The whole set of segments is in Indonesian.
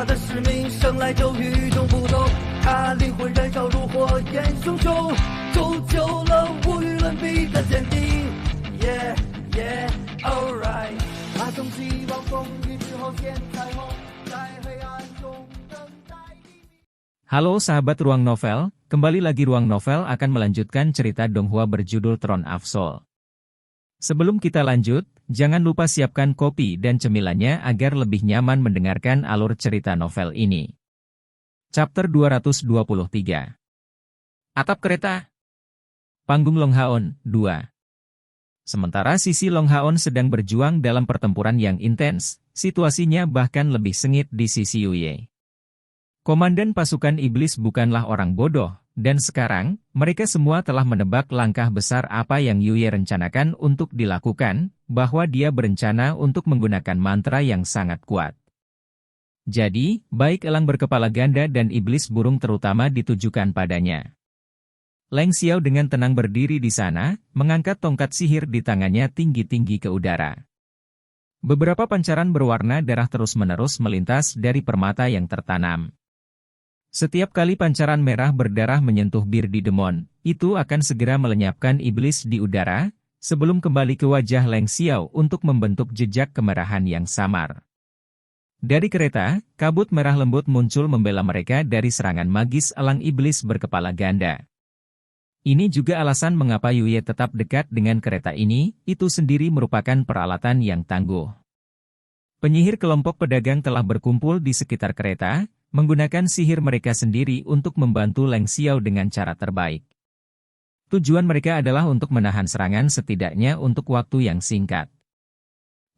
他的使命生来就与众不同，他灵魂燃烧如火焰熊熊，铸就了无与伦比的坚定。Yeah, yeah, alright。他从希望风雨之后见彩虹，在黑暗中等待黎明。Halo sahabat Ruang Novel, kembali lagi Ruang Novel akan melanjutkan cerita Donghua berjudul Throne of Soul. Sebelum kita lanjut, jangan lupa siapkan kopi dan cemilannya agar lebih nyaman mendengarkan alur cerita novel ini. Chapter 223. Atap Kereta. Panggung Longhaon, 2. Sementara sisi Longhaon sedang berjuang dalam pertempuran yang intens, situasinya bahkan lebih sengit di sisi Yuye. Komandan pasukan iblis bukanlah orang bodoh, dan sekarang, mereka semua telah menebak langkah besar apa yang Yuye rencanakan untuk dilakukan, bahwa dia berencana untuk menggunakan mantra yang sangat kuat. Jadi, baik elang berkepala ganda dan iblis burung terutama ditujukan padanya. Leng Xiao dengan tenang berdiri di sana, mengangkat tongkat sihir di tangannya tinggi-tinggi ke udara. Beberapa pancaran berwarna darah terus-menerus melintas dari permata yang tertanam. Setiap kali pancaran merah berdarah menyentuh Birdi Demon, itu akan segera melenyapkan iblis di udara, sebelum kembali ke wajah Leng Xiao untuk membentuk jejak kemerahan yang samar. Dari kereta, kabut merah lembut muncul membela mereka dari serangan magis elang iblis berkepala ganda. Ini juga alasan mengapa Yuye tetap dekat dengan kereta ini, itu sendiri merupakan peralatan yang tangguh. Penyihir kelompok pedagang telah berkumpul di sekitar kereta, menggunakan sihir mereka sendiri untuk membantu Leng Xiao dengan cara terbaik. Tujuan mereka adalah untuk menahan serangan setidaknya untuk waktu yang singkat.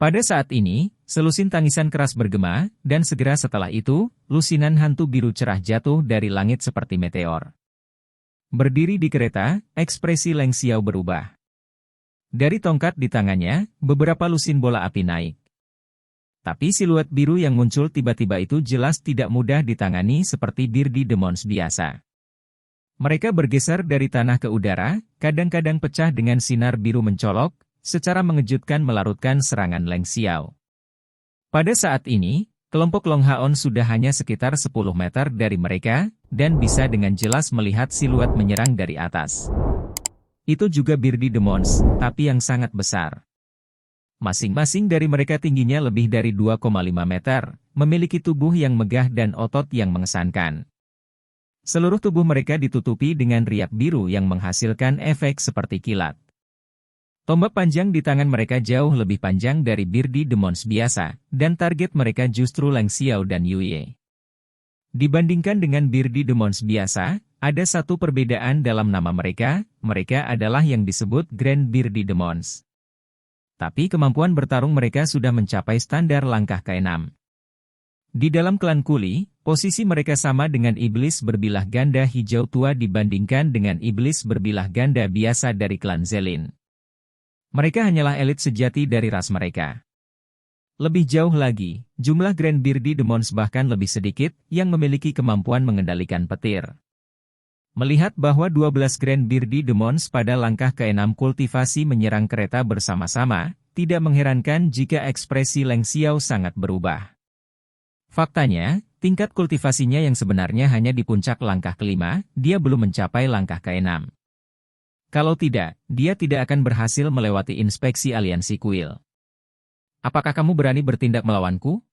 Pada saat ini, selusin tangisan keras bergema, dan segera setelah itu, lusinan hantu biru cerah jatuh dari langit seperti meteor. Berdiri di kereta, ekspresi Leng Xiao berubah. Dari tongkat di tangannya, beberapa lusin bola api naik. Tapi siluet biru yang muncul tiba-tiba itu jelas tidak mudah ditangani seperti Birdi Demons biasa. Mereka bergeser dari tanah ke udara, kadang-kadang pecah dengan sinar biru mencolok, secara mengejutkan melarutkan serangan Leng Xiao. Pada saat ini, kelompok Longhaon sudah hanya sekitar 10 meter dari mereka, dan bisa dengan jelas melihat siluet menyerang dari atas. Itu juga Birdi Demons, tapi yang sangat besar. Masing-masing dari mereka tingginya lebih dari 2,5 meter, memiliki tubuh yang megah dan otot yang mengesankan. Seluruh tubuh mereka ditutupi dengan riak biru yang menghasilkan efek seperti kilat. Tombak panjang di tangan mereka jauh lebih panjang dari Birdi Demons biasa, dan target mereka justru Leng Xiao dan Yuye. Dibandingkan dengan Birdi Demons biasa, ada satu perbedaan dalam nama mereka, mereka adalah yang disebut Grand Birdi Demons. Tapi kemampuan bertarung mereka sudah mencapai standar langkah ke-6. Di dalam klan Kuli, posisi mereka sama dengan iblis berbilah ganda hijau tua dibandingkan dengan iblis berbilah ganda biasa dari klan Zelin. Mereka hanyalah elit sejati dari ras mereka. Lebih jauh lagi, jumlah Grand Birdi Demons bahkan lebih sedikit, yang memiliki kemampuan mengendalikan petir. Melihat bahwa 12 Grand Birdi Demons pada langkah ke-6 kultivasi menyerang kereta bersama-sama, tidak mengherankan jika ekspresi Leng Xiao sangat berubah. Faktanya, tingkat kultivasinya yang sebenarnya hanya di puncak langkah ke-5, dia belum mencapai langkah ke-6. Kalau tidak, dia tidak akan berhasil melewati inspeksi aliansi kuil. Apakah kamu berani bertindak melawanku?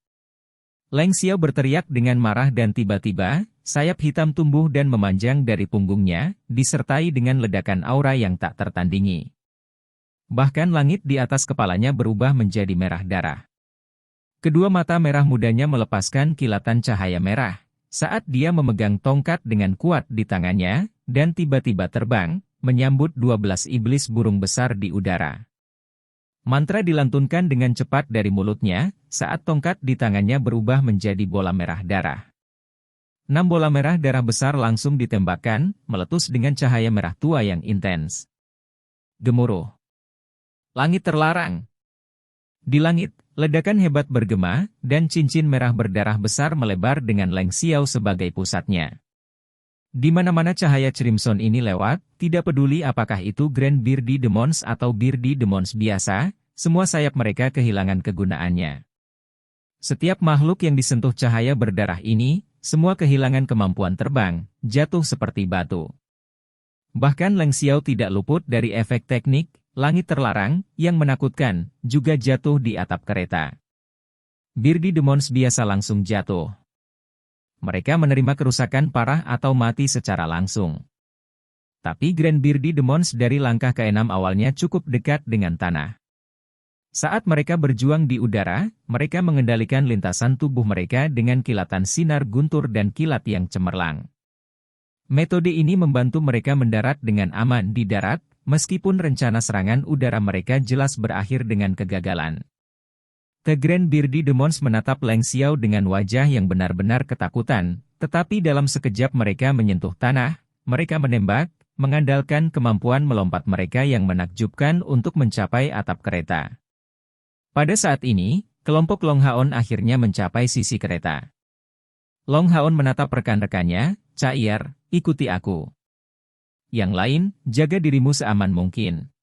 Leng Xiao berteriak dengan marah dan tiba-tiba, sayap hitam tumbuh dan memanjang dari punggungnya, disertai dengan ledakan aura yang tak tertandingi. Bahkan langit di atas kepalanya berubah menjadi merah darah. Kedua mata merah mudanya melepaskan kilatan cahaya merah, saat dia memegang tongkat dengan kuat di tangannya, dan tiba-tiba terbang, menyambut 12 iblis burung besar di udara. Mantra dilantunkan dengan cepat dari mulutnya, saat tongkat di tangannya berubah menjadi bola merah darah. 6 bola merah darah besar langsung ditembakkan, meletus dengan cahaya merah tua yang intens. Gemuruh. Langit terlarang. Di langit, ledakan hebat bergema, dan cincin merah berdarah besar melebar dengan Leng Xiao sebagai pusatnya. Di mana-mana cahaya crimson ini lewat, tidak peduli apakah itu Grand Birdi Demons atau Birdi Demons biasa, semua sayap mereka kehilangan kegunaannya. Setiap makhluk yang disentuh cahaya berdarah ini, semua kehilangan kemampuan terbang, jatuh seperti batu. Bahkan Leng Xiao tidak luput dari efek teknik, langit terlarang, yang menakutkan, juga jatuh di atap kereta. Bearded Demons biasa langsung jatuh. Mereka menerima kerusakan parah atau mati secara langsung. Tapi Grand Bearded Demons dari langkah ke-6 awalnya cukup dekat dengan tanah. Saat mereka berjuang di udara, mereka mengendalikan lintasan tubuh mereka dengan kilatan sinar guntur dan kilat yang cemerlang. Metode ini membantu mereka mendarat dengan aman di darat, meskipun rencana serangan udara mereka jelas berakhir dengan kegagalan. The Grand Bearded Demons menatap Leng Xiao dengan wajah yang benar-benar ketakutan, tetapi dalam sekejap mereka menyentuh tanah, mereka menembak, mengandalkan kemampuan melompat mereka yang menakjubkan untuk mencapai atap kereta. Pada saat ini, kelompok Long Haon akhirnya mencapai sisi kereta. Long Haon menatap rekan-rekannya, "Cair, ikuti aku. Yang lain, jaga dirimu seaman mungkin."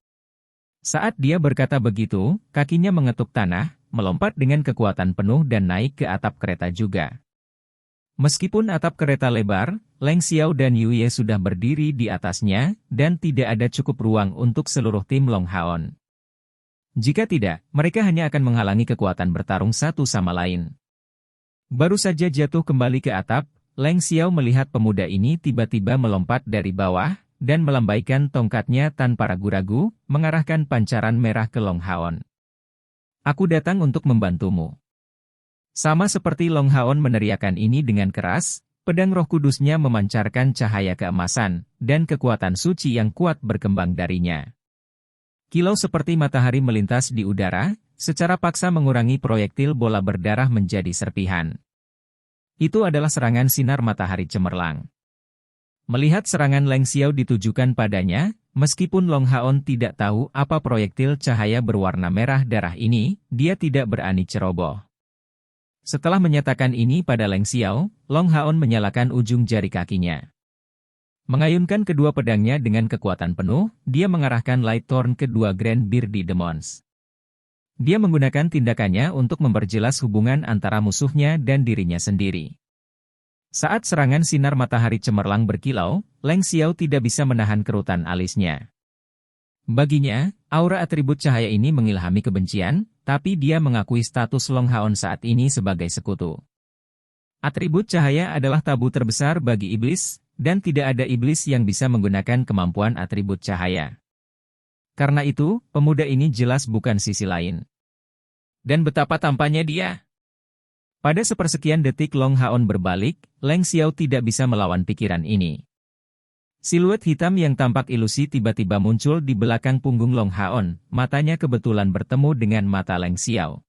Saat dia berkata begitu, kakinya mengetuk tanah, melompat dengan kekuatan penuh dan naik ke atap kereta juga. Meskipun atap kereta lebar, Leng Xiao dan Yu Ye sudah berdiri di atasnya, dan tidak ada cukup ruang untuk seluruh tim Long Haon. Jika tidak, mereka hanya akan menghalangi kekuatan bertarung satu sama lain. Baru saja jatuh kembali ke atap, Leng Xiao melihat pemuda ini tiba-tiba melompat dari bawah, dan melambaikan tongkatnya tanpa ragu-ragu, mengarahkan pancaran merah ke Long Haon. "Aku datang untuk membantumu." Sama seperti Long Haon meneriakkan ini dengan keras, pedang Roh Kudusnya memancarkan cahaya keemasan, dan kekuatan suci yang kuat berkembang darinya. Kilau seperti matahari melintas di udara, secara paksa mengurangi proyektil bola berdarah menjadi serpihan. Itu adalah serangan sinar matahari cemerlang. Melihat serangan Leng Xiao ditujukan padanya, meskipun Long Haon tidak tahu apa proyektil cahaya berwarna merah darah ini, dia tidak berani ceroboh. Setelah menyatakan ini pada Leng Xiao, Long Haon menyalakan ujung jari kakinya. Mengayunkan kedua pedangnya dengan kekuatan penuh, dia mengarahkan Light Thorn ke dua Grand Bearded Demons. Dia menggunakan tindakannya untuk memperjelas hubungan antara musuhnya dan dirinya sendiri. Saat serangan sinar matahari cemerlang berkilau, Leng Xiao tidak bisa menahan kerutan alisnya. Baginya, aura atribut cahaya ini mengilhami kebencian, tapi dia mengakui status Long Haon saat ini sebagai sekutu. Atribut cahaya adalah tabu terbesar bagi iblis, dan tidak ada iblis yang bisa menggunakan kemampuan atribut cahaya. Karena itu, pemuda ini jelas bukan sisi lain. Dan betapa tampannya dia? Pada sepersekian detik Long Haon berbalik, Leng Xiao tidak bisa melawan pikiran ini. Siluet hitam yang tampak ilusi tiba-tiba muncul di belakang punggung Long Haon, matanya kebetulan bertemu dengan mata Leng Xiao.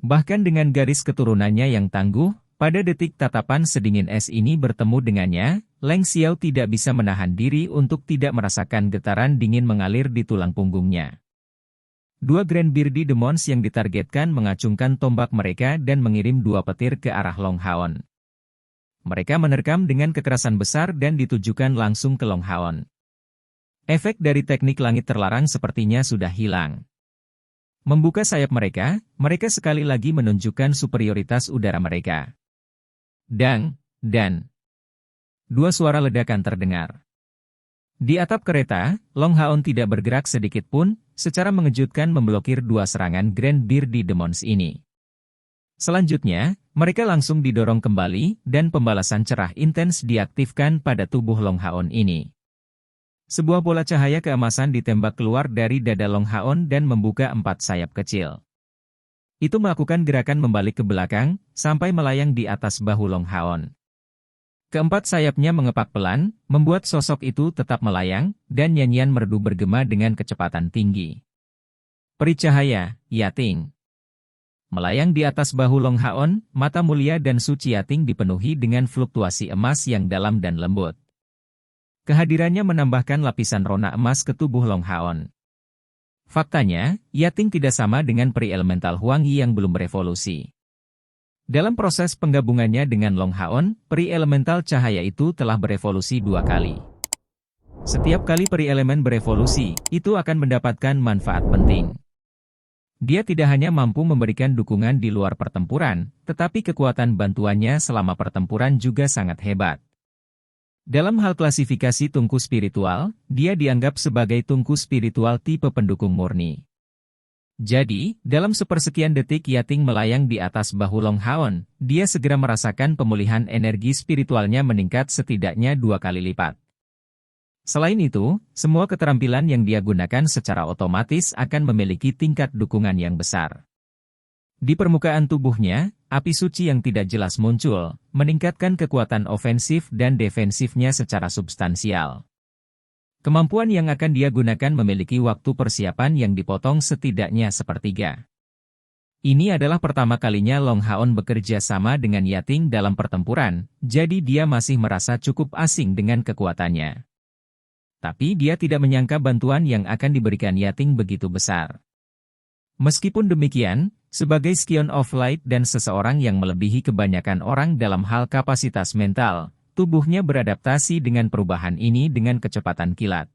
Bahkan dengan garis keturunannya yang tangguh, pada detik tatapan sedingin es ini bertemu dengannya, Leng Xiao tidak bisa menahan diri untuk tidak merasakan getaran dingin mengalir di tulang punggungnya. Dua Grand Bearded Demons yang ditargetkan mengacungkan tombak mereka dan mengirim dua petir ke arah Long Haon. Mereka menerkam dengan kekerasan besar dan ditujukan langsung ke Long Haon. Efek dari teknik langit terlarang sepertinya sudah hilang. Membuka sayap mereka, mereka sekali lagi menunjukkan superioritas udara mereka. Dang, dan dua suara ledakan terdengar. Di atap kereta, Long Haon tidak bergerak sedikit pun, secara mengejutkan memblokir dua serangan Grand Bearded Demons ini. Selanjutnya, mereka langsung didorong kembali, dan pembalasan cerah intens diaktifkan pada tubuh Long Haon ini. Sebuah bola cahaya keemasan ditembak keluar dari dada Long Haon dan membuka 4 sayap kecil. Itu melakukan gerakan membalik ke belakang, sampai melayang di atas bahu Long Haon. Keempat sayapnya mengepak pelan, membuat sosok itu tetap melayang, dan nyanyian merdu bergema dengan kecepatan tinggi. Peri cahaya, Yating. Melayang di atas bahu Long Haon, mata mulia dan suci Yating dipenuhi dengan fluktuasi emas yang dalam dan lembut. Kehadirannya menambahkan lapisan rona emas ke tubuh Long Haon. Faktanya, Yating tidak sama dengan peri elemental Huang Yi yang belum berevolusi. Dalam proses penggabungannya dengan Long Haon, peri elemental cahaya itu telah berevolusi 2 kali. Setiap kali peri elemen berevolusi, itu akan mendapatkan manfaat penting. Dia tidak hanya mampu memberikan dukungan di luar pertempuran, tetapi kekuatan bantuannya selama pertempuran juga sangat hebat. Dalam hal klasifikasi tungku spiritual, dia dianggap sebagai tungku spiritual tipe pendukung murni. Jadi, dalam sepersekian detik Yating melayang di atas bahu Long Haon, dia segera merasakan pemulihan energi spiritualnya meningkat setidaknya 2 kali lipat. Selain itu, semua keterampilan yang dia gunakan secara otomatis akan memiliki tingkat dukungan yang besar. Di permukaan tubuhnya, api suci yang tidak jelas muncul, meningkatkan kekuatan ofensif dan defensifnya secara substansial. Kemampuan yang akan dia gunakan memiliki waktu persiapan yang dipotong setidaknya sepertiga. Ini adalah pertama kalinya Long Haon bekerja sama dengan Yating dalam pertempuran, jadi dia masih merasa cukup asing dengan kekuatannya. Tapi dia tidak menyangka bantuan yang akan diberikan Yating begitu besar. Meskipun demikian, sebagai Scion of Light dan seseorang yang melebihi kebanyakan orang dalam hal kapasitas mental, tubuhnya beradaptasi dengan perubahan ini dengan kecepatan kilat.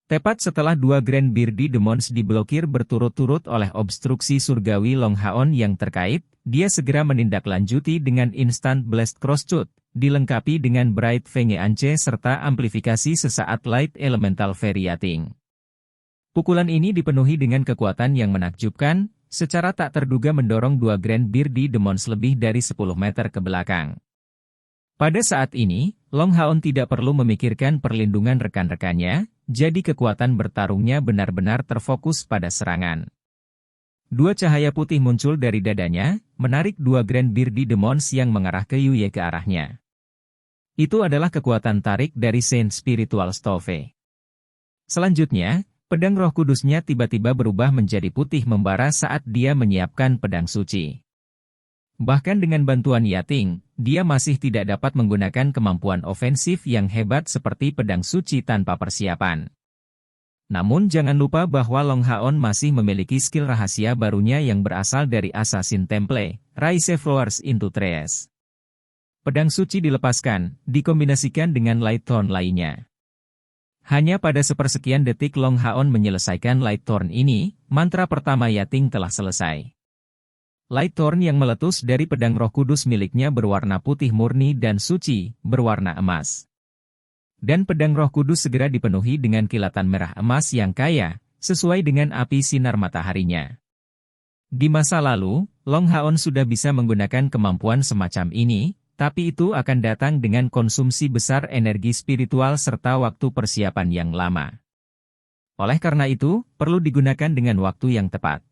Tepat setelah 2 Grand Bearded Demons diblokir berturut-turut oleh obstruksi surgawi Long Haon yang terkait, dia segera menindaklanjuti dengan Instant Blast Crosscut, dilengkapi dengan Bright Fenge Ance serta amplifikasi sesaat Light Elemental Fairy Yating. Pukulan ini dipenuhi dengan kekuatan yang menakjubkan, secara tak terduga mendorong 2 Grand Bearded Demons lebih dari 10 meter ke belakang. Pada saat ini, Long Haon tidak perlu memikirkan perlindungan rekan-rekannya, jadi kekuatan bertarungnya benar-benar terfokus pada serangan. 2 cahaya putih muncul dari dadanya, menarik 2 Grand Bearded Demons yang mengarah ke Yuye ke arahnya. Itu adalah kekuatan tarik dari Saint Spiritual Stove. Selanjutnya, pedang Roh Kudusnya tiba-tiba berubah menjadi putih membara saat dia menyiapkan pedang suci. Bahkan dengan bantuan Yating, dia masih tidak dapat menggunakan kemampuan ofensif yang hebat seperti pedang suci tanpa persiapan. Namun jangan lupa bahwa Long Haon masih memiliki skill rahasia barunya yang berasal dari Assassin Temple, Rise Flowers into Trees. Pedang suci dilepaskan, dikombinasikan dengan Light Thorn lainnya. Hanya pada sepersekian detik Long Haon menyelesaikan Light Thorn ini, mantra pertama Yating telah selesai. Light Thorn yang meletus dari pedang Roh Kudus miliknya berwarna putih murni dan suci, berwarna emas. Dan pedang Roh Kudus segera dipenuhi dengan kilatan merah emas yang kaya, sesuai dengan api sinar mataharinya. Di masa lalu, Long Haon sudah bisa menggunakan kemampuan semacam ini, tapi itu akan datang dengan konsumsi besar energi spiritual serta waktu persiapan yang lama. Oleh karena itu, perlu digunakan dengan waktu yang tepat.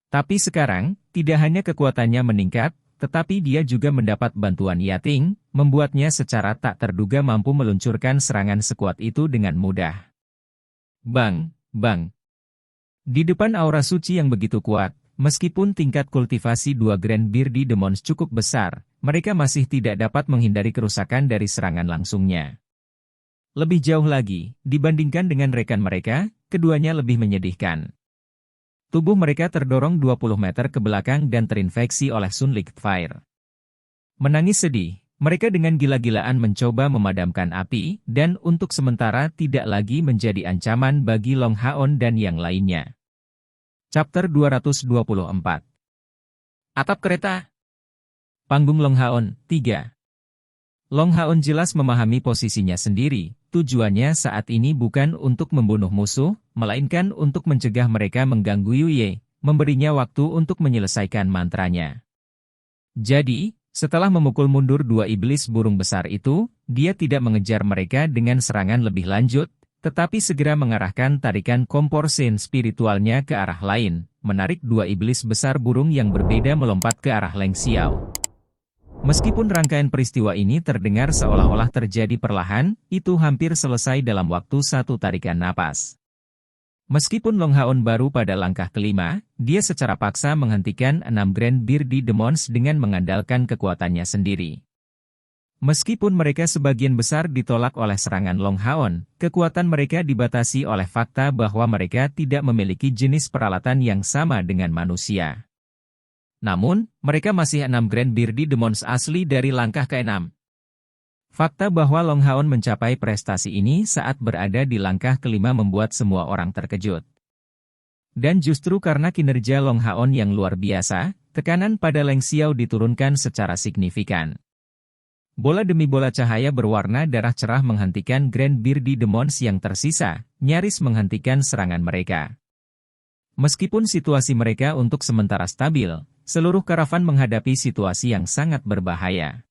Tapi sekarang, tidak hanya kekuatannya meningkat, tetapi dia juga mendapat bantuan Yating, membuatnya secara tak terduga mampu meluncurkan serangan sekuat itu dengan mudah. Bang, bang. Di depan aura suci yang begitu kuat, meskipun tingkat kultivasi 2 Grand Bearded Demons cukup besar, mereka masih tidak dapat menghindari kerusakan dari serangan langsungnya. Lebih jauh lagi, dibandingkan dengan rekan mereka, keduanya lebih menyedihkan. Tubuh mereka terdorong 20 meter ke belakang dan terinfeksi oleh Sunlight Fire. Menangis sedih, mereka dengan gila-gilaan mencoba memadamkan api, dan untuk sementara tidak lagi menjadi ancaman bagi Long Haon dan yang lainnya. Chapter 224. Atap kereta. Panggung Long Haon, 3. Long Haon jelas memahami posisinya sendiri. Tujuannya saat ini bukan untuk membunuh musuh, melainkan untuk mencegah mereka mengganggu Yuye, memberinya waktu untuk menyelesaikan mantranya. Jadi, setelah memukul mundur 2 iblis burung besar itu, dia tidak mengejar mereka dengan serangan lebih lanjut, tetapi segera mengarahkan tarikan kompor sen spiritualnya ke arah lain, menarik 2 iblis besar burung yang berbeda melompat ke arah Leng Xiao. Meskipun rangkaian peristiwa ini terdengar seolah-olah terjadi perlahan, itu hampir selesai dalam waktu 1 tarikan napas. Meskipun Long Haon baru pada langkah kelima, dia secara paksa menghentikan 6 Grand Bearded Demons dengan mengandalkan kekuatannya sendiri. Meskipun mereka sebagian besar ditolak oleh serangan Long Haon, kekuatan mereka dibatasi oleh fakta bahwa mereka tidak memiliki jenis peralatan yang sama dengan manusia. Namun, mereka masih 6 Grand Bearded Demons asli dari langkah ke-6. Fakta bahwa Long Haon mencapai prestasi ini saat berada di langkah kelima membuat semua orang terkejut. Dan justru karena kinerja Long Haon yang luar biasa, tekanan pada Leng Xiao diturunkan secara signifikan. Bola demi bola cahaya berwarna darah cerah menghentikan Grand Bearded Demons yang tersisa, nyaris menghentikan serangan mereka. Meskipun situasi mereka untuk sementara stabil, seluruh karavan menghadapi situasi yang sangat berbahaya.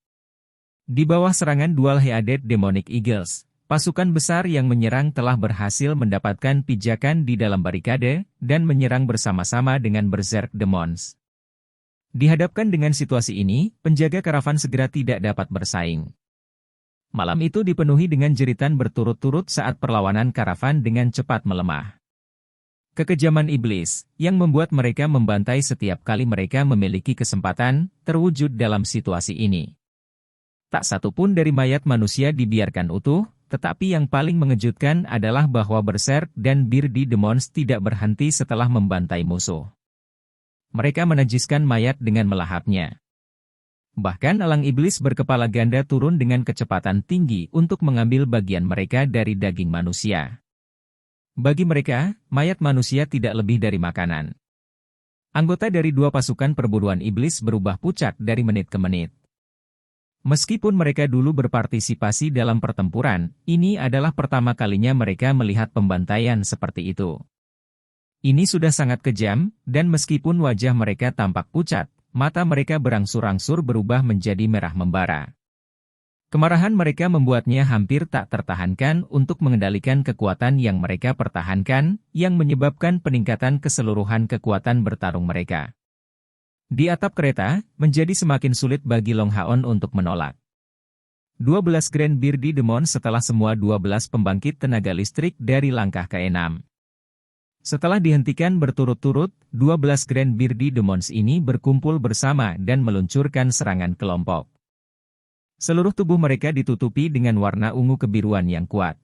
Di bawah serangan Dual Headed Demonic Eagles, pasukan besar yang menyerang telah berhasil mendapatkan pijakan di dalam barikade, dan menyerang bersama-sama dengan Berserk Demons. Dihadapkan dengan situasi ini, penjaga karavan segera tidak dapat bersaing. Malam itu dipenuhi dengan jeritan berturut-turut saat perlawanan karavan dengan cepat melemah. Kekejaman iblis, yang membuat mereka membantai setiap kali mereka memiliki kesempatan, terwujud dalam situasi ini. Tak satu pun dari mayat manusia dibiarkan utuh, tetapi yang paling mengejutkan adalah bahwa Berserk dan Bearded Demons tidak berhenti setelah membantai musuh. Mereka menajiskan mayat dengan melahapnya. Bahkan elang iblis berkepala ganda turun dengan kecepatan tinggi untuk mengambil bagian mereka dari daging manusia. Bagi mereka, mayat manusia tidak lebih dari makanan. Anggota dari dua pasukan perburuan iblis berubah pucat dari menit ke menit. Meskipun mereka dulu berpartisipasi dalam pertempuran, ini adalah pertama kalinya mereka melihat pembantaian seperti itu. Ini sudah sangat kejam, dan meskipun wajah mereka tampak pucat, mata mereka berangsur-angsur berubah menjadi merah membara. Kemarahan mereka membuatnya hampir tak tertahankan untuk mengendalikan kekuatan yang mereka pertahankan, yang menyebabkan peningkatan keseluruhan kekuatan bertarung mereka. Di atap kereta, menjadi semakin sulit bagi Long Haon untuk menolak. 12 Grand Bearded Demons setelah semua 12 pembangkit tenaga listrik dari langkah ke-6. Setelah dihentikan berturut-turut, 12 Grand Bearded Demons ini berkumpul bersama dan meluncurkan serangan kelompok. Seluruh tubuh mereka ditutupi dengan warna ungu kebiruan yang kuat.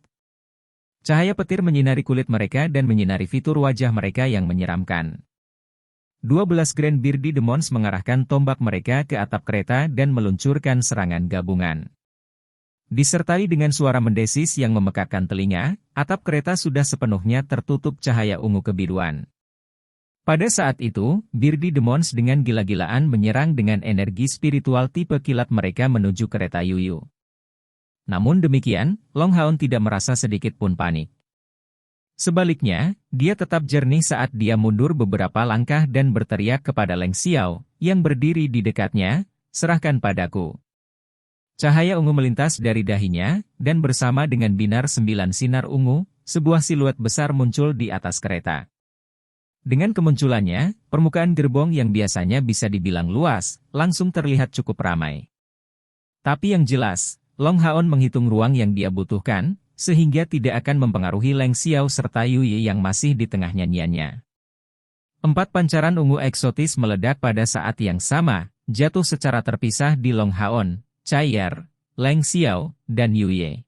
Cahaya petir menyinari kulit mereka dan menyinari fitur wajah mereka yang menyeramkan. 12 Grand Bearded Demons mengarahkan tombak mereka ke atap kereta dan meluncurkan serangan gabungan. Disertai dengan suara mendesis yang memekakkan telinga, atap kereta sudah sepenuhnya tertutup cahaya ungu kebiruan. Pada saat itu, Bearded Demons dengan gila-gilaan menyerang dengan energi spiritual tipe kilat mereka menuju kereta Yuyu. Namun demikian, Long Haon tidak merasa sedikit pun panik. Sebaliknya, dia tetap jernih saat dia mundur beberapa langkah dan berteriak kepada Leng Xiao, yang berdiri di dekatnya, "Serahkan padaku." Cahaya ungu melintas dari dahinya, dan bersama dengan binar 9 sinar ungu, sebuah siluet besar muncul di atas kereta. Dengan kemunculannya, permukaan gerbong yang biasanya bisa dibilang luas, langsung terlihat cukup ramai. Tapi yang jelas, Long Haon menghitung ruang yang dia butuhkan, sehingga tidak akan mempengaruhi Leng Xiao serta Yuye yang masih di tengah nyanyiannya. 4 pancaran ungu eksotis meledak pada saat yang sama, jatuh secara terpisah di Long Haon, Chai'er, Leng Xiao, dan Yuye.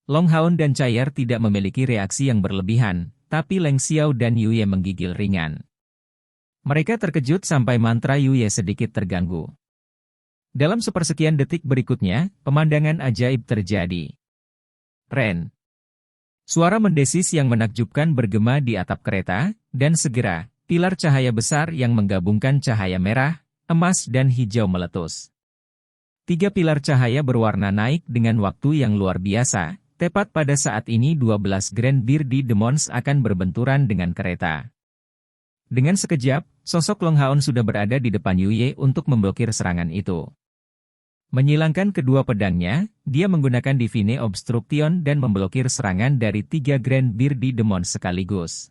Long Haon dan Chai'er tidak memiliki reaksi yang berlebihan, tapi Leng Xiao dan Yuye menggigil ringan. Mereka terkejut sampai mantra Yuye sedikit terganggu. Dalam sepersekian detik berikutnya, pemandangan ajaib terjadi. Ren. Suara mendesis yang menakjubkan bergema di atap kereta, dan segera, pilar cahaya besar yang menggabungkan cahaya merah, emas dan hijau meletus. 3 pilar cahaya berwarna naik dengan waktu yang luar biasa, tepat pada saat ini 12 Grand Bearded Demons akan berbenturan dengan kereta. Dengan sekejap, sosok Long Haon sudah berada di depan Yuye untuk memblokir serangan itu. Menyilangkan kedua pedangnya, dia menggunakan Divine Obstruction dan memblokir serangan dari 3 Grand Bearded Demons sekaligus.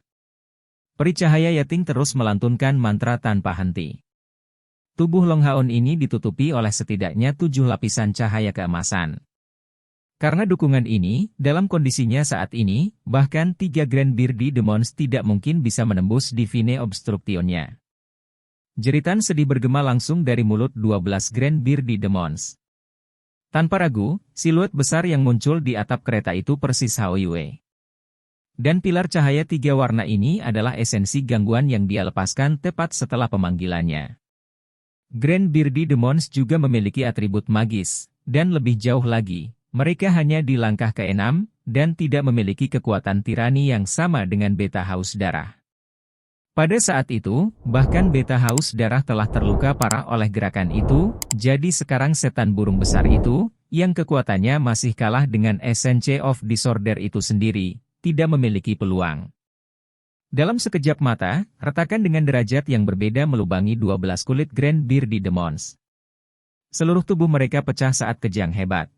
Peri cahaya Yating terus melantunkan mantra tanpa henti. Tubuh Long Haon ini ditutupi oleh setidaknya 7 lapisan cahaya keemasan. Karena dukungan ini, dalam kondisinya saat ini, bahkan 3 Grand Bearded Demons tidak mungkin bisa menembus Divine Obstruction-nya. Jeritan sedih bergema langsung dari mulut 12 Grand Bearded Demons. Tanpa ragu, siluet besar yang muncul di atap kereta itu persis Hao Yue. Dan pilar cahaya 3 warna ini adalah esensi gangguan yang dia lepaskan tepat setelah pemanggilannya. Grand Bearded Demons juga memiliki atribut magis, dan lebih jauh lagi, mereka hanya di langkah ke-6, dan tidak memiliki kekuatan tirani yang sama dengan beta haus darah. Pada saat itu, bahkan beta haus darah telah terluka parah oleh gerakan itu, jadi sekarang setan burung besar itu, yang kekuatannya masih kalah dengan Essence of Disorder itu sendiri, tidak memiliki peluang. Dalam sekejap mata, retakan dengan derajat yang berbeda melubangi 12 kulit Grand Bearded Demons. Seluruh tubuh mereka pecah saat kejang hebat.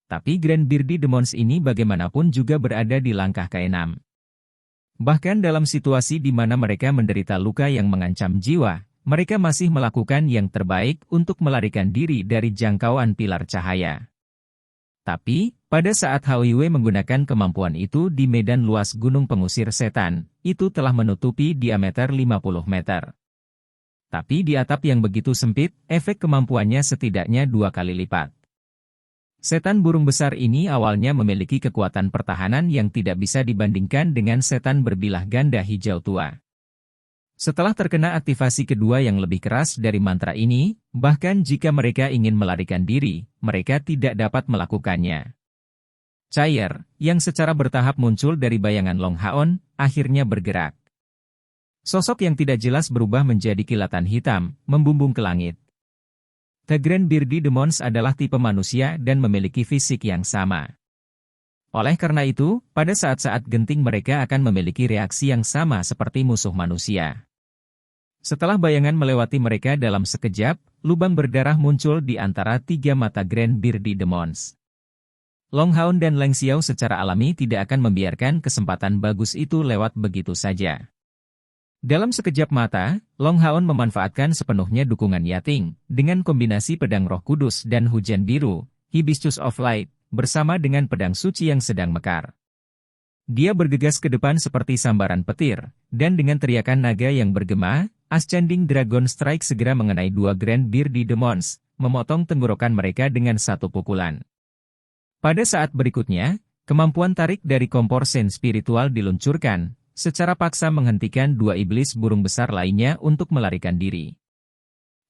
Tapi Grand Bearded Demons ini bagaimanapun juga berada di langkah ke-6. Bahkan dalam situasi di mana mereka menderita luka yang mengancam jiwa, mereka masih melakukan yang terbaik untuk melarikan diri dari jangkauan pilar cahaya. Tapi, pada saat Haoyue menggunakan kemampuan itu di medan luas gunung pengusir setan, itu telah menutupi diameter 50 meter. Tapi di atap yang begitu sempit, efek kemampuannya setidaknya 2 kali lipat. Setan burung besar ini awalnya memiliki kekuatan pertahanan yang tidak bisa dibandingkan dengan setan berbilah ganda hijau tua. Setelah terkena aktivasi kedua yang lebih keras dari mantra ini, bahkan jika mereka ingin melarikan diri, mereka tidak dapat melakukannya. Cair, yang secara bertahap muncul dari bayangan Long Haon, akhirnya bergerak. Sosok yang tidak jelas berubah menjadi kilatan hitam, membumbung ke langit. The Grand Bearded Demons adalah tipe manusia dan memiliki fisik yang sama. Oleh karena itu, pada saat-saat genting mereka akan memiliki reaksi yang sama seperti musuh manusia. Setelah bayangan melewati mereka dalam sekejap, lubang berdarah muncul di antara 3 mata Grand Bearded Demons. Long Haon dan Leng Xiao secara alami tidak akan membiarkan kesempatan bagus itu lewat begitu saja. Dalam sekejap mata, Long Haon memanfaatkan sepenuhnya dukungan Yating, dengan kombinasi pedang roh kudus dan hujan biru, Hibiscus of Light, bersama dengan pedang suci yang sedang mekar. Dia bergegas ke depan seperti sambaran petir, dan dengan teriakan naga yang bergema, Ascending Dragon Strike segera mengenai 2 Grand Bearded Demons, memotong tenggorokan mereka dengan satu pukulan. Pada saat berikutnya, kemampuan tarik dari kompor sen spiritual diluncurkan, secara paksa menghentikan 2 iblis burung besar lainnya untuk melarikan diri.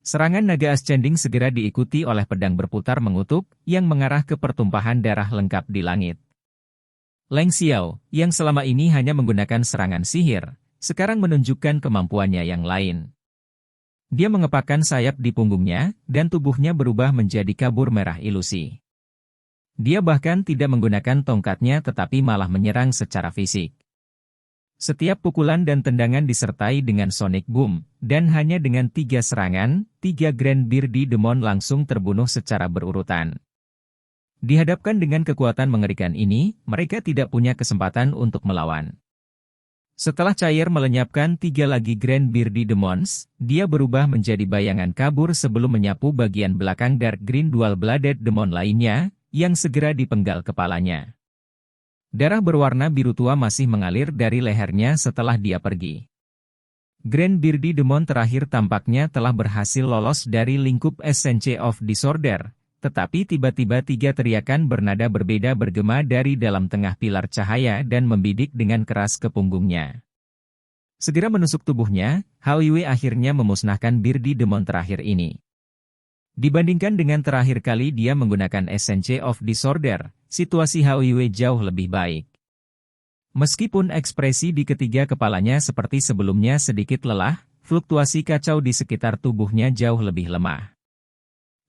Serangan naga Ascending segera diikuti oleh pedang berputar mengutuk, yang mengarah ke pertumpahan darah lengkap di langit. Leng Xiao, yang selama ini hanya menggunakan serangan sihir, sekarang menunjukkan kemampuannya yang lain. Dia mengepakkan sayap di punggungnya, dan tubuhnya berubah menjadi kabur merah ilusi. Dia bahkan tidak menggunakan tongkatnya tetapi malah menyerang secara fisik. Setiap pukulan dan tendangan disertai dengan sonic boom, dan hanya dengan 3 serangan, 3 Grand Bearded Demon langsung terbunuh secara berurutan. Dihadapkan dengan kekuatan mengerikan ini, mereka tidak punya kesempatan untuk melawan. Setelah Cair melenyapkan 3 lagi Grand Bearded Demons, dia berubah menjadi bayangan kabur sebelum menyapu bagian belakang Dark Green Dual-Blooded Demon lainnya, yang segera dipenggal kepalanya. Darah berwarna biru tua masih mengalir dari lehernya setelah dia pergi. Grand Bearded Demon terakhir tampaknya telah berhasil lolos dari lingkup Essence of Disorder, tetapi tiba-tiba 3 teriakan bernada berbeda bergema dari dalam tengah pilar cahaya dan membidik dengan keras ke punggungnya. Segera menusuk tubuhnya, Haoyue akhirnya memusnahkan Bearded Demon terakhir ini. Dibandingkan dengan terakhir kali dia menggunakan Essence of Disorder, situasi Haoyue jauh lebih baik. Meskipun ekspresi di ketiga kepalanya seperti sebelumnya sedikit lelah, fluktuasi kacau di sekitar tubuhnya jauh lebih lemah.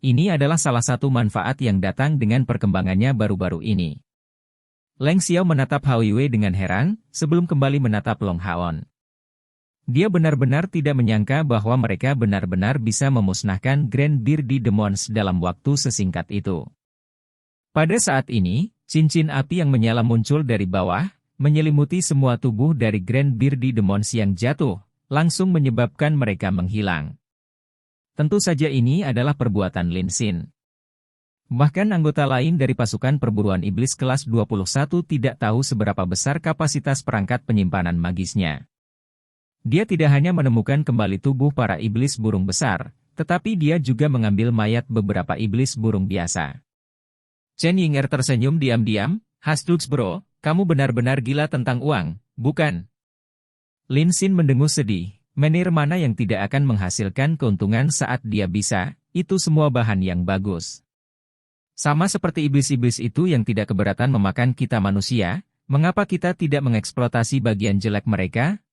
Ini adalah salah satu manfaat yang datang dengan perkembangannya baru-baru ini. Leng Xiao menatap Haoyue dengan heran, sebelum kembali menatap Long Haon. Dia benar-benar tidak menyangka bahwa mereka benar-benar bisa memusnahkan Grand Bearded Demons dalam waktu sesingkat itu. Pada saat ini, cincin api yang menyala muncul dari bawah, menyelimuti semua tubuh dari Grand Bearded Demons yang jatuh, langsung menyebabkan mereka menghilang. Tentu saja ini adalah perbuatan Lin Xin. Bahkan anggota lain dari pasukan perburuan iblis kelas 21 tidak tahu seberapa besar kapasitas perangkat penyimpanan magisnya. Dia tidak hanya menemukan kembali tubuh para iblis burung besar, tetapi dia juga mengambil mayat beberapa iblis burung biasa. Chen Yinger tersenyum diam-diam, "Hastuks bro, kamu benar-benar gila tentang uang, bukan?" Lin Xin mendengus sedih, menir mana yang tidak akan menghasilkan keuntungan saat dia bisa, itu semua bahan yang bagus. Sama seperti iblis-iblis itu yang tidak keberatan memakan kita manusia, mengapa kita tidak mengeksploitasi bagian jelek mereka?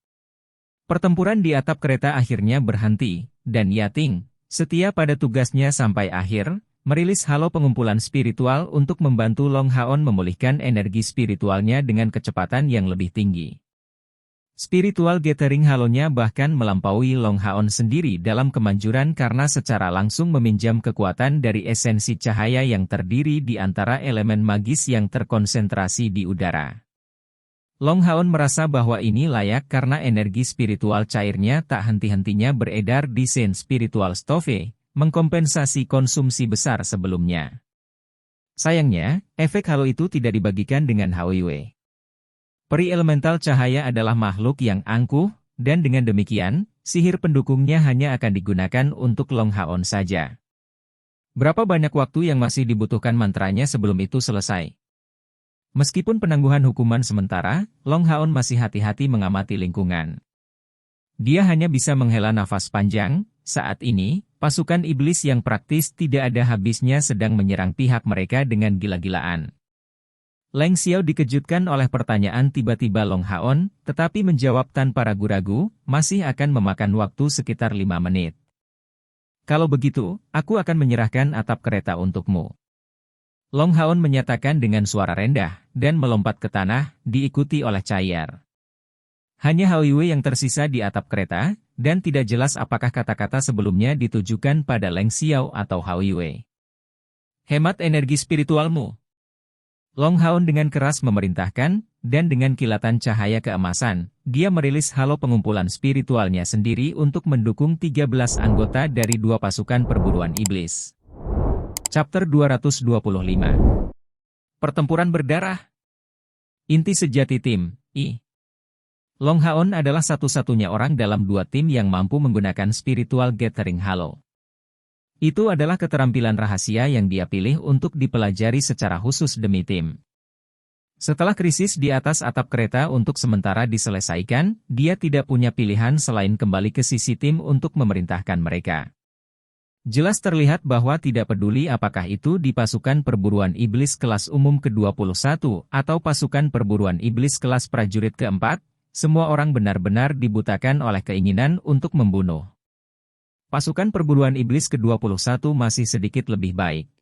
Pertempuran di atap kereta akhirnya berhenti, dan Yating, setia pada tugasnya sampai akhir, merilis halo pengumpulan spiritual untuk membantu Long Haon memulihkan energi spiritualnya dengan kecepatan yang lebih tinggi. Spiritual gathering halonya bahkan melampaui Long Haon sendiri dalam kemanjuran karena secara langsung meminjam kekuatan dari esensi cahaya yang terdiri di antara elemen magis yang terkonsentrasi di udara. Long Haon merasa bahwa ini layak karena energi spiritual cairnya tak henti-hentinya beredar di scene spiritual stove, mengkompensasi konsumsi besar sebelumnya. Sayangnya, efek halo itu tidak dibagikan dengan Hwi. Peri elemental cahaya adalah makhluk yang angkuh, dan dengan demikian, sihir pendukungnya hanya akan digunakan untuk Long Haon saja. Berapa banyak waktu yang masih dibutuhkan mantranya sebelum itu selesai? Meskipun penangguhan hukuman sementara, Long Haon masih hati-hati mengamati lingkungan. Dia hanya bisa menghela nafas panjang. Saat ini, pasukan iblis yang praktis tidak ada habisnya sedang menyerang pihak mereka dengan gila-gilaan. Leng Xiao dikejutkan oleh pertanyaan tiba-tiba Long Haon, tetapi menjawab tanpa ragu-ragu, masih akan memakan waktu sekitar 5 menit. Kalau begitu, aku akan menyerahkan atap kereta untukmu. Long Haon menyatakan dengan suara rendah, dan melompat ke tanah, diikuti oleh Cayar. Hanya Hwi yang tersisa di atap kereta, dan tidak jelas apakah kata-kata sebelumnya ditujukan pada Leng Xiao atau Hwi. Hemat energi spiritualmu. Long Haon dengan keras memerintahkan, dan dengan kilatan cahaya keemasan, dia merilis halo pengumpulan spiritualnya sendiri untuk mendukung 13 anggota dari 2 pasukan perburuan iblis. Chapter 225. Pertempuran berdarah. Inti sejati tim, I. Long Haon adalah satu-satunya orang dalam 2 tim yang mampu menggunakan spiritual gathering halo. Itu adalah keterampilan rahasia yang dia pilih untuk dipelajari secara khusus demi tim. Setelah krisis di atas atap kereta untuk sementara diselesaikan, dia tidak punya pilihan selain kembali ke sisi tim untuk memerintahkan mereka. Jelas terlihat bahwa tidak peduli apakah itu di pasukan perburuan iblis kelas umum ke-21 atau pasukan perburuan iblis kelas prajurit ke-4, semua orang benar-benar dibutakan oleh keinginan untuk membunuh. Pasukan perburuan iblis ke-21 masih sedikit lebih baik.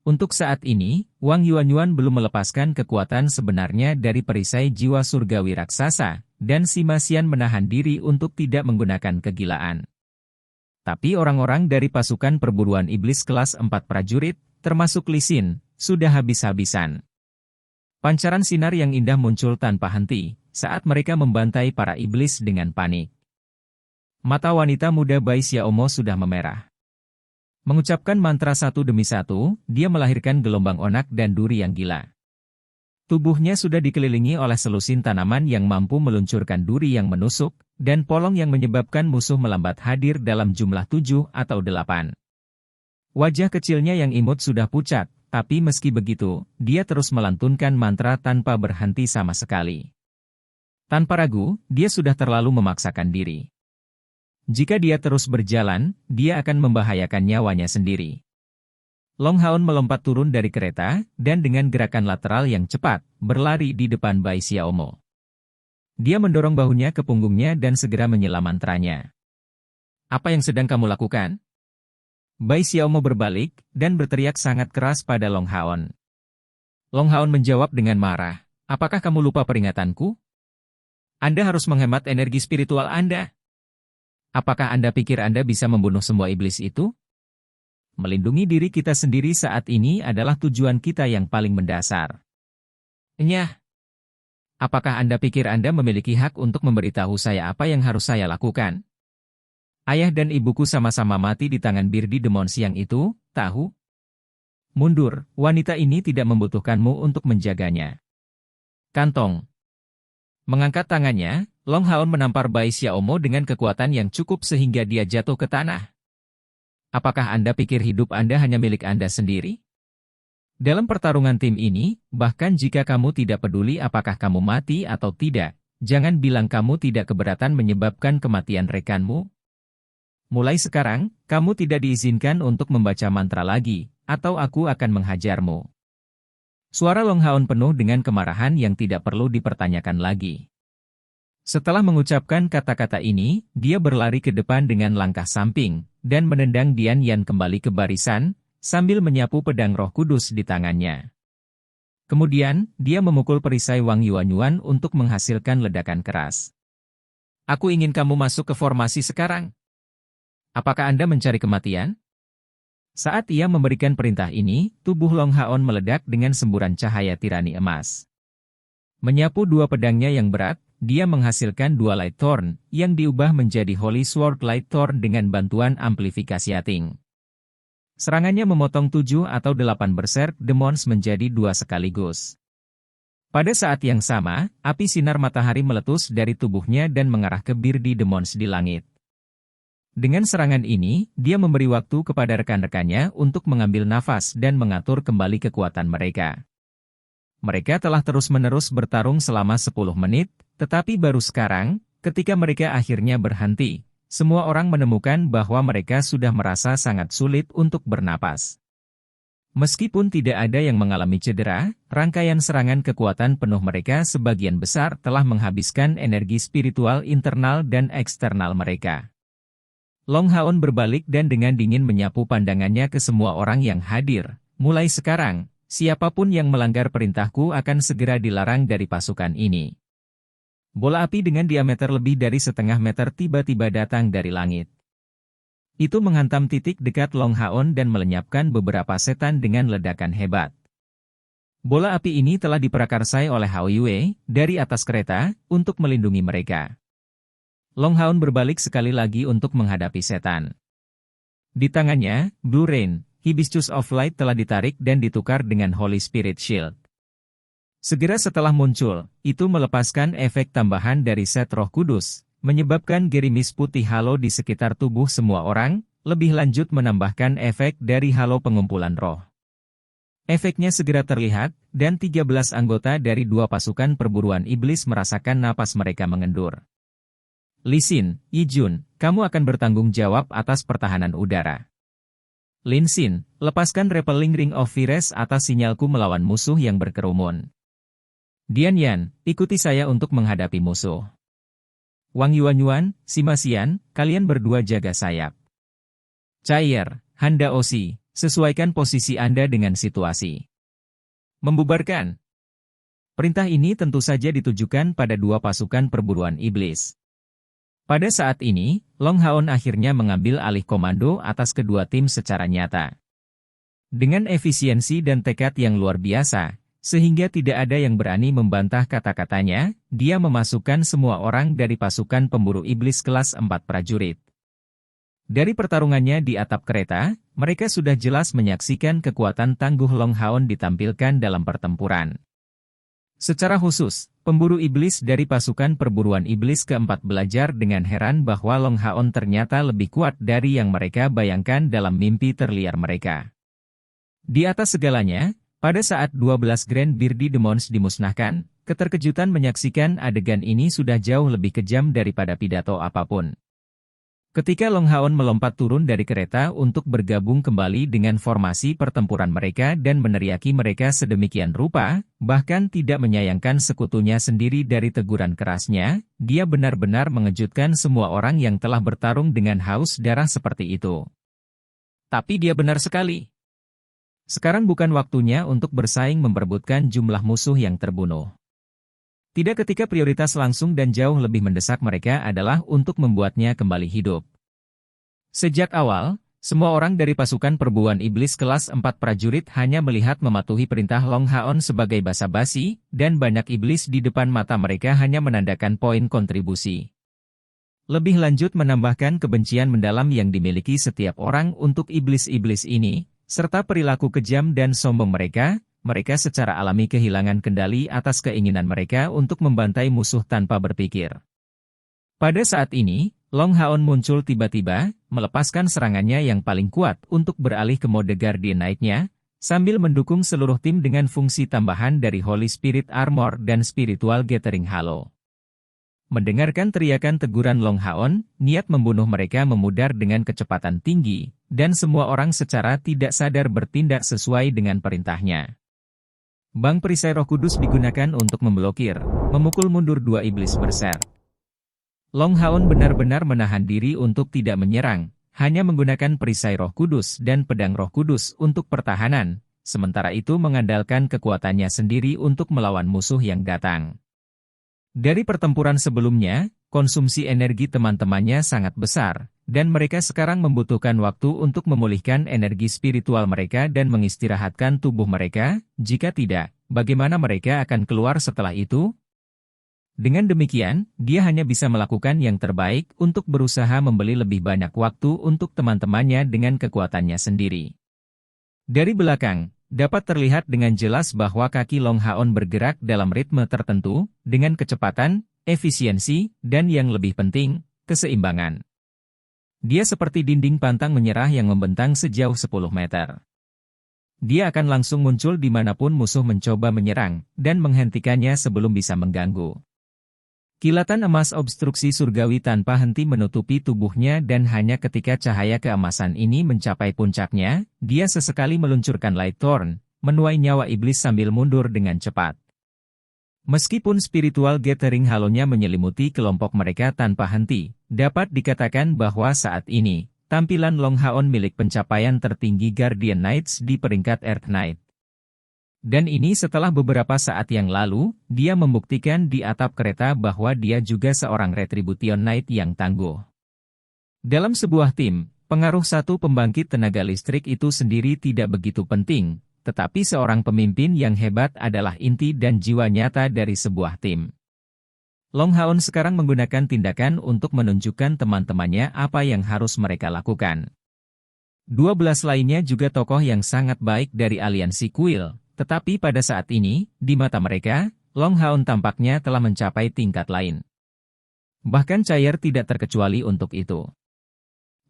Untuk saat ini, Wang Yuanyuan belum melepaskan kekuatan sebenarnya dari perisai jiwa surgawi raksasa, dan si Masian menahan diri untuk tidak menggunakan kegilaan. Tapi orang-orang dari pasukan perburuan iblis kelas 4 prajurit, termasuk Li Xin, sudah habis-habisan. Pancaran sinar yang indah muncul tanpa henti, saat mereka membantai para iblis dengan panik. Mata wanita muda Bai Xiaomo sudah memerah. Mengucapkan mantra satu demi satu, dia melahirkan gelombang onak dan duri yang gila. Tubuhnya sudah dikelilingi oleh selusin tanaman yang mampu meluncurkan duri yang menusuk, dan polong yang menyebabkan musuh melambat hadir dalam jumlah 7 atau 8. Wajah kecilnya yang imut sudah pucat, tapi meski begitu, dia terus melantunkan mantra tanpa berhenti sama sekali. Tanpa ragu, dia sudah terlalu memaksakan diri. Jika dia terus berjalan, dia akan membahayakan nyawanya sendiri. Long Haon melompat turun dari kereta, dan dengan gerakan lateral yang cepat, berlari di depan Bai Xiaomo. Dia mendorong bahunya ke punggungnya dan segera menyela mantranya. Apa yang sedang kamu lakukan? Bai Xiaomo berbalik, dan berteriak sangat keras pada Long Haon. Long Haon menjawab dengan marah, apakah kamu lupa peringatanku? Anda harus menghemat energi spiritual Anda. Apakah Anda pikir Anda bisa membunuh semua iblis itu? Melindungi diri kita sendiri saat ini adalah tujuan kita yang paling mendasar. Nyah. Apakah Anda pikir Anda memiliki hak untuk memberitahu saya apa yang harus saya lakukan? Ayah dan ibuku sama-sama mati di tangan Birdi Demon siang itu, tahu? Mundur, wanita ini tidak membutuhkanmu untuk menjaganya. Kantong. Mengangkat tangannya, Long Haon menampar Bai Xiaomo dengan kekuatan yang cukup sehingga dia jatuh ke tanah. Apakah Anda pikir hidup Anda hanya milik Anda sendiri? Dalam pertarungan tim ini, bahkan jika kamu tidak peduli apakah kamu mati atau tidak, jangan bilang kamu tidak keberatan menyebabkan kematian rekanmu. Mulai sekarang, kamu tidak diizinkan untuk membaca mantra lagi, atau aku akan menghajarmu. Suara Long Haon penuh dengan kemarahan yang tidak perlu dipertanyakan lagi. Setelah mengucapkan kata-kata ini, dia berlari ke depan dengan langkah samping, dan menendang Dian Yan kembali ke barisan, sambil menyapu pedang Roh Kudus di tangannya. Kemudian, dia memukul perisai Wang Yuanyuan untuk menghasilkan ledakan keras. Aku ingin kamu masuk ke formasi sekarang. Apakah Anda mencari kematian? Saat ia memberikan perintah ini, tubuh Long Haon meledak dengan semburan cahaya tirani emas. Menyapu dua pedangnya yang berat, dia menghasilkan dua Light Thorn, yang diubah menjadi Holy Sword Light Thorn dengan bantuan amplifikasi ating. Serangannya memotong 7 atau 8 Berserk Demons menjadi 2 sekaligus. Pada saat yang sama, api sinar matahari meletus dari tubuhnya dan mengarah ke Birdi Demons di langit. Dengan serangan ini, dia memberi waktu kepada rekan-rekannya untuk mengambil nafas dan mengatur kembali kekuatan mereka. Mereka telah terus-menerus bertarung selama 10 menit, tetapi baru sekarang, ketika mereka akhirnya berhenti, semua orang menemukan bahwa mereka sudah merasa sangat sulit untuk bernapas. Meskipun tidak ada yang mengalami cedera, rangkaian serangan kekuatan penuh mereka sebagian besar telah menghabiskan energi spiritual internal dan eksternal mereka. Long Haon berbalik dan dengan dingin menyapu pandangannya ke semua orang yang hadir. Mulai sekarang, siapapun yang melanggar perintahku akan segera dilarang dari pasukan ini. Bola api dengan diameter lebih dari setengah meter tiba-tiba datang dari langit. Itu menghantam titik dekat Long Haon dan melenyapkan beberapa setan dengan ledakan hebat. Bola api ini telah diprakarsai oleh Hao Yue dari atas kereta untuk melindungi mereka. Long Haon berbalik sekali lagi untuk menghadapi setan. Di tangannya, Blue Rain, Hibiscus of Light telah ditarik dan ditukar dengan Holy Spirit Shield. Segera setelah muncul, itu melepaskan efek tambahan dari set Roh Kudus, menyebabkan gerimis putih halo di sekitar tubuh semua orang, lebih lanjut menambahkan efek dari halo pengumpulan roh. Efeknya segera terlihat, dan 13 anggota dari 2 pasukan perburuan iblis merasakan napas mereka mengendur. Li Xin, Yi Jun, kamu akan bertanggung jawab atas pertahanan udara. Lin Xin, lepaskan Repelling Ring of Fires atas sinyalku melawan musuh yang berkerumun. Dian Yan, ikuti saya untuk menghadapi musuh. Wang Yuanyuan, Sima Xian, kalian berdua jaga sayap. Chaier, Han Daoxi, sesuaikan posisi Anda dengan situasi. Membubarkan. Perintah ini tentu saja ditujukan pada 2 pasukan perburuan iblis. Pada saat ini, Long Haon akhirnya mengambil alih komando atas kedua tim secara nyata. Dengan efisiensi dan tekad yang luar biasa, sehingga tidak ada yang berani membantah kata-katanya, dia memasukkan semua orang dari pasukan pemburu iblis kelas 4 prajurit. Dari pertarungannya di atap kereta, mereka sudah jelas menyaksikan kekuatan tangguh Long Haon ditampilkan dalam pertempuran. Secara khusus, pemburu iblis dari pasukan perburuan iblis keempat belajar dengan heran bahwa Long Haon ternyata lebih kuat dari yang mereka bayangkan dalam mimpi terliar mereka. Di atas segalanya, pada saat 12 Grand Birdi Demons dimusnahkan, keterkejutan menyaksikan adegan ini sudah jauh lebih kejam daripada pidato apapun. Ketika Long Haon melompat turun dari kereta untuk bergabung kembali dengan formasi pertempuran mereka dan meneriaki mereka sedemikian rupa, bahkan tidak menyayangkan sekutunya sendiri dari teguran kerasnya, dia benar-benar mengejutkan semua orang yang telah bertarung dengan haus darah seperti itu. Tapi dia benar sekali. Sekarang bukan waktunya untuk bersaing memperebutkan jumlah musuh yang terbunuh. Tidak, ketika prioritas langsung dan jauh lebih mendesak mereka adalah untuk membuatnya kembali hidup. Sejak awal, semua orang dari pasukan perburuan iblis kelas 4 prajurit hanya melihat mematuhi perintah Long Haon sebagai basa-basi, dan banyak iblis di depan mata mereka hanya menandakan poin kontribusi. Lebih lanjut menambahkan kebencian mendalam yang dimiliki setiap orang untuk iblis-iblis ini, serta perilaku kejam dan sombong mereka secara alami kehilangan kendali atas keinginan mereka untuk membantai musuh tanpa berpikir. Pada saat ini, Long Haon muncul tiba-tiba, melepaskan serangannya yang paling kuat untuk beralih ke mode Guardian Knight-nya, sambil mendukung seluruh tim dengan fungsi tambahan dari Holy Spirit Armor dan Spiritual Gathering Halo. Mendengarkan teriakan teguran Long Haon, niat membunuh mereka memudar dengan kecepatan tinggi, dan semua orang secara tidak sadar bertindak sesuai dengan perintahnya. Bang perisai Roh Kudus digunakan untuk memblokir, memukul mundur 2 iblis berserk. Long Haon benar-benar menahan diri untuk tidak menyerang, hanya menggunakan perisai Roh Kudus dan pedang Roh Kudus untuk pertahanan, sementara itu mengandalkan kekuatannya sendiri untuk melawan musuh yang datang. Dari pertempuran sebelumnya, konsumsi energi teman-temannya sangat besar, dan mereka sekarang membutuhkan waktu untuk memulihkan energi spiritual mereka dan mengistirahatkan tubuh mereka. Jika tidak, bagaimana mereka akan keluar setelah itu? Dengan demikian, dia hanya bisa melakukan yang terbaik untuk berusaha membeli lebih banyak waktu untuk teman-temannya dengan kekuatannya sendiri. Dari belakang, dapat terlihat dengan jelas bahwa kaki Long Haon bergerak dalam ritme tertentu, dengan kecepatan, efisiensi, dan yang lebih penting, keseimbangan. Dia seperti dinding pantang menyerah yang membentang sejauh 10 meter. Dia akan langsung muncul dimanapun musuh mencoba menyerang, dan menghentikannya sebelum bisa mengganggu. Kilatan emas obstruksi surgawi tanpa henti menutupi tubuhnya dan hanya ketika cahaya keemasan ini mencapai puncaknya, dia sesekali meluncurkan Light Thorn, menuai nyawa iblis sambil mundur dengan cepat. Meskipun spiritual gathering halonya menyelimuti kelompok mereka tanpa henti, dapat dikatakan bahwa saat ini, tampilan Long Haon milik pencapaian tertinggi Guardian Knights di peringkat Earth Knight. Dan ini setelah beberapa saat yang lalu, dia membuktikan di atap kereta bahwa dia juga seorang Retribution Knight yang tangguh. Dalam sebuah tim, pengaruh satu pembangkit tenaga listrik itu sendiri tidak begitu penting, tetapi seorang pemimpin yang hebat adalah inti dan jiwa nyata dari sebuah tim. Long Haon sekarang menggunakan tindakan untuk menunjukkan teman-temannya apa yang harus mereka lakukan. 12 lainnya juga tokoh yang sangat baik dari aliansi Kuil. Tetapi pada saat ini, di mata mereka, Long Haon tampaknya telah mencapai tingkat lain. Bahkan Chair tidak terkecuali untuk itu.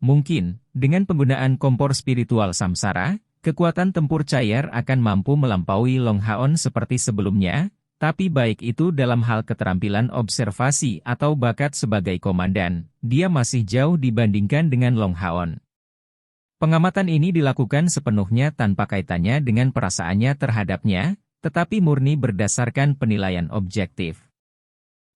Mungkin, dengan penggunaan kompor spiritual samsara, kekuatan tempur Chair akan mampu melampaui Long Haon seperti sebelumnya, tapi baik itu dalam hal keterampilan observasi atau bakat sebagai komandan, dia masih jauh dibandingkan dengan Long Haon. Pengamatan ini dilakukan sepenuhnya tanpa kaitannya dengan perasaannya terhadapnya, tetapi murni berdasarkan penilaian objektif.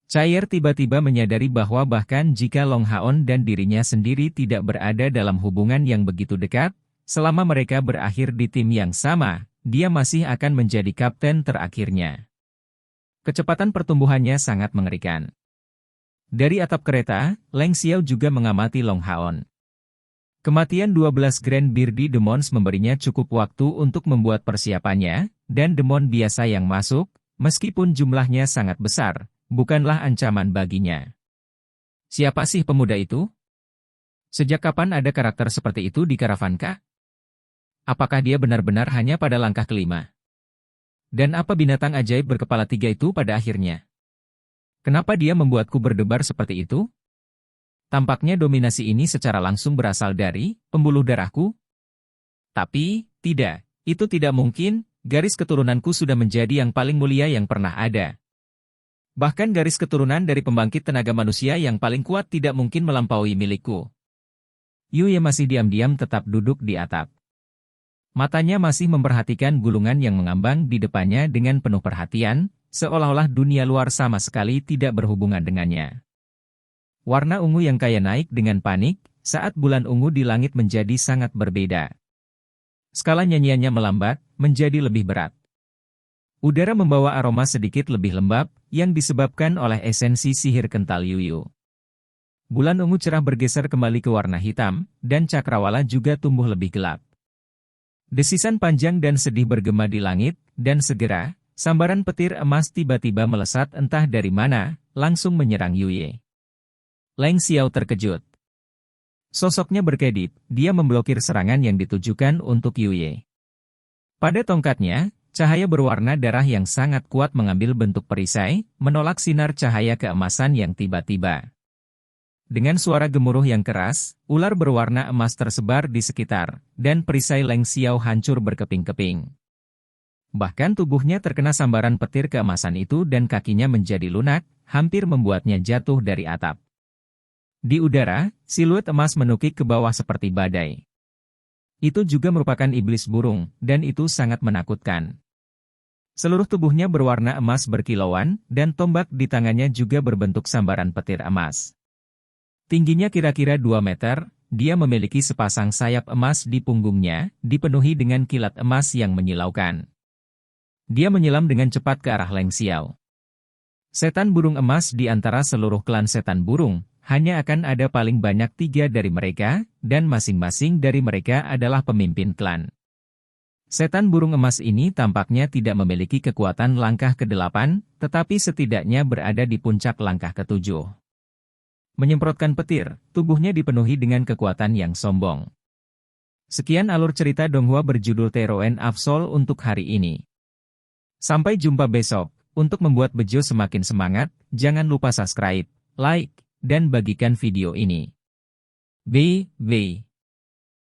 Chair tiba-tiba menyadari bahwa bahkan jika Long Haon dan dirinya sendiri tidak berada dalam hubungan yang begitu dekat, selama mereka berakhir di tim yang sama, dia masih akan menjadi kapten terakhirnya. Kecepatan pertumbuhannya sangat mengerikan. Dari atap kereta, Leng Xiao juga mengamati Long Haon. Kematian 12 Grand Bearded Demons memberinya cukup waktu untuk membuat persiapannya, dan demon biasa yang masuk, meskipun jumlahnya sangat besar, bukanlah ancaman baginya. Siapa sih pemuda itu? Sejak kapan ada karakter seperti itu di Karavanka? Apakah dia benar-benar hanya pada langkah kelima? Dan apa binatang ajaib berkepala 3 itu pada akhirnya? Kenapa dia membuatku berdebar seperti itu? Tampaknya dominasi ini secara langsung berasal dari pembuluh darahku. Tapi, tidak, itu tidak mungkin, garis keturunanku sudah menjadi yang paling mulia yang pernah ada. Bahkan garis keturunan dari pembangkit tenaga manusia yang paling kuat tidak mungkin melampaui milikku. Yuye masih diam-diam tetap duduk di atap. Matanya masih memperhatikan gulungan yang mengambang di depannya dengan penuh perhatian, seolah-olah dunia luar sama sekali tidak berhubungan dengannya. Warna ungu yang kaya naik dengan panik, saat bulan ungu di langit menjadi sangat berbeda. Skala nyanyiannya melambat, menjadi lebih berat. Udara membawa aroma sedikit lebih lembab, yang disebabkan oleh esensi sihir kental Yuyu. Bulan ungu cerah bergeser kembali ke warna hitam, dan cakrawala juga tumbuh lebih gelap. Desisan panjang dan sedih bergema di langit, dan segera, sambaran petir emas tiba-tiba melesat entah dari mana, langsung menyerang Yuye. Leng Xiao terkejut. Sosoknya berkedip, dia memblokir serangan yang ditujukan untuk Yuye. Pada tongkatnya, cahaya berwarna darah yang sangat kuat mengambil bentuk perisai, menolak sinar cahaya keemasan yang tiba-tiba. Dengan suara gemuruh yang keras, ular berwarna emas tersebar di sekitar, dan perisai Leng Xiao hancur berkeping-keping. Bahkan tubuhnya terkena sambaran petir keemasan itu dan kakinya menjadi lunak, hampir membuatnya jatuh dari atap. Di udara, siluet emas menukik ke bawah seperti badai. Itu juga merupakan iblis burung, dan itu sangat menakutkan. Seluruh tubuhnya berwarna emas berkilauan, dan tombak di tangannya juga berbentuk sambaran petir emas. Tingginya kira-kira 2 meter, dia memiliki sepasang sayap emas di punggungnya, dipenuhi dengan kilat emas yang menyilaukan. Dia menyelam dengan cepat ke arah Leng Xiao. Setan burung emas di antara seluruh klan setan burung, hanya akan ada paling banyak 3 dari mereka, dan masing-masing dari mereka adalah pemimpin klan. Setan burung emas ini tampaknya tidak memiliki kekuatan langkah ke-8, tetapi setidaknya berada di puncak langkah ke-7. Menyemprotkan petir, tubuhnya dipenuhi dengan kekuatan yang sombong. Sekian alur cerita Donghua berjudul Teroen Absol untuk hari ini. Sampai jumpa besok. Untuk membuat Bejo semakin semangat, jangan lupa subscribe, like, dan bagikan video ini. Bye.